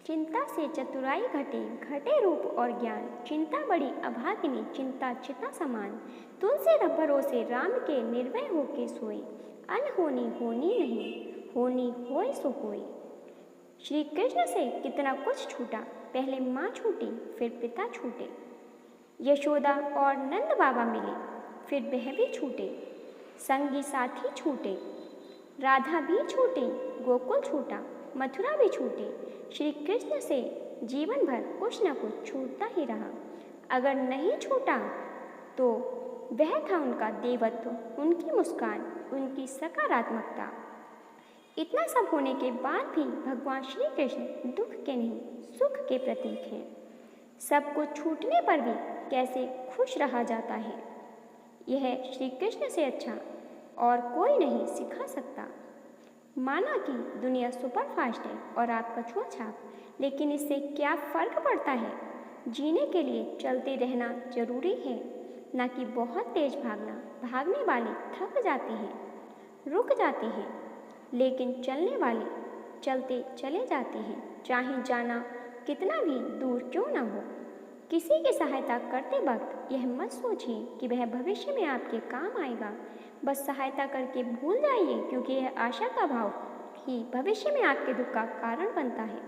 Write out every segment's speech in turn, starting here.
चिंता से चतुराई घटे, घटे रूप और ज्ञान। चिंता बड़ी अभागिनी, चिंता चिता समान। तुलसी भरोसे राम के, निर्भय होके सोए। अनहोनी होनी नहीं, होनी होए सो होए। श्री कृष्ण से कितना कुछ छूटा, पहले माँ छूटी फिर पिता छूटे। यशोदा और नंद बाबा मिले, फिर वह भी छूटे। संगी साथी छूटे, राधा भी छूटी, गोकुल छूटा, मथुरा भी छूटे। श्री कृष्ण से जीवन भर कुछ न कुछ छूटता ही रहा। अगर नहीं छूटा तो वह था उनका देवत्व, उनकी मुस्कान, उनकी सकारात्मकता। इतना सब होने के बाद भी भगवान श्री कृष्ण दुख के नहीं, सुख के प्रतीक हैं। सब कुछ छूटने पर भी कैसे खुश रहा जाता है, यह श्री कृष्ण से अच्छा और कोई नहीं सिखा सकता। माना कि दुनिया सुपरफास्ट है और आप कछुआ छाप, लेकिन इससे क्या फ़र्क पड़ता है। जीने के लिए चलते रहना जरूरी है, ना कि बहुत तेज भागना। भागने वाले थक जाते हैं, रुक जाते हैं, लेकिन चलने वाले चलते चले जाते हैं, चाहे जाना कितना भी दूर क्यों ना हो। किसी की सहायता करते वक्त यह मत सोचिए कि वह भविष्य में आपके काम आएगा। बस सहायता करके भूल जाइए, क्योंकि यह आशा का भाव ही भविष्य में आपके दुख का कारण बनता है।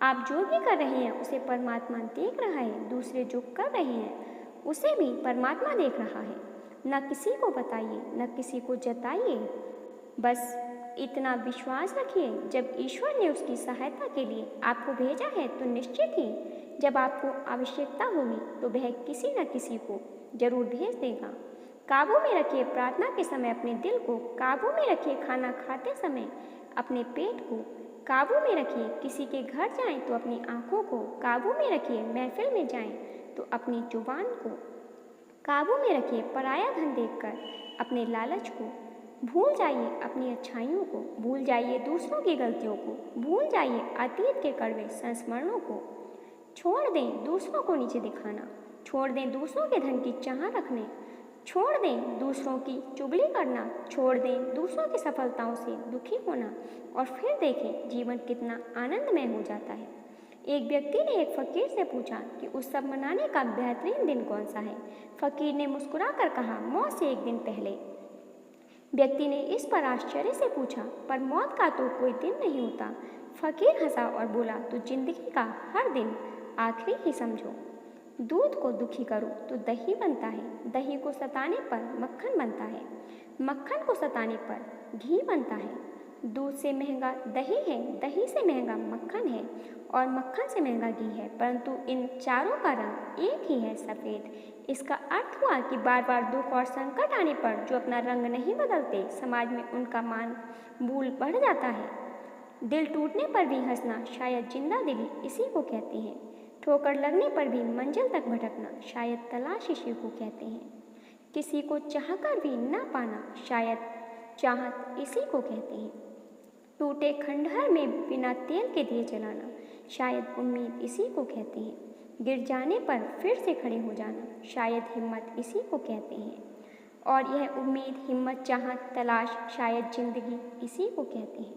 आप जो भी कर रहे हैं उसे परमात्मा देख रहा है, दूसरे जो कर रहे हैं उसे भी परमात्मा देख रहा है। न किसी को बताइए, न किसी को जताइए, बस इतना विश्वास रखिए, जब ईश्वर ने उसकी सहायता के लिए आपको भेजा है तो निश्चित ही जब आपको आवश्यकता होगी तो वह किसी न किसी को जरूर भेज देगा। काबू में रखिए प्रार्थना के समय अपने दिल को, काबू में रखिए खाना खाते समय अपने पेट को, काबू में रखिए किसी के घर जाएं तो अपनी आँखों को, काबू में रखिए महफिल में जाएं तो अपनी जुबान को, काबू में रखिए पराया धन देखकर अपने लालच को। भूल जाइए अपनी अच्छाइयों को, भूल जाइए दूसरों की गलतियों को, भूल जाइए अतीत के कड़वे संस्मरणों को। छोड़ दें दूसरों को नीचे दिखाना, छोड़ दें दूसरों के धन की चाह रखने, छोड़ दें दूसरों की चुगली करना, छोड़ दें दूसरों की सफलताओं से दुखी होना, और फिर देखें जीवन कितना आनंदमय हो जाता है। एक व्यक्ति ने एक फकीर से पूछा कि उत्सव मनाने का बेहतरीन दिन कौन सा है। फकीर ने मुस्कुराकर कहा, मौत से एक दिन पहले। व्यक्ति ने इस पर आश्चर्य से पूछा, पर मौत का तो कोई दिन नहीं होता। फकीर हंसा और बोला, तो जिंदगी का हर दिन आखिरी ही समझो। दूध को दुखी करो तो दही बनता है, दही को सताने पर मक्खन बनता है, मक्खन को सताने पर घी बनता है। दूध से महंगा दही है, दही से महंगा मक्खन है, और मक्खन से महंगा घी है, परंतु इन चारों का रंग एक ही है, सफ़ेद। इसका अर्थ हुआ कि बार बार दुख और संकट आने पर जो अपना रंग नहीं बदलते, समाज में उनका मान मूल बढ़ जाता है। दिल टूटने पर भी हंसना शायद जिंदा दिली इसी को कहते हैं। ठोकर लगने पर भी मंजिल तक भटकना शायद तलाश इसी को कहते हैं। किसी को चाहकर भी न पाना शायद चाहत इसी को कहते हैं। टूटे खंडहर में बिना तेल के दिए जलाना शायद उम्मीद इसी को कहते हैं। गिर जाने पर फिर से खड़े हो जाना शायद हिम्मत इसी को कहते हैं। और यह उम्मीद, हिम्मत, चाहत, तलाश शायद जिंदगी इसी को कहते हैं।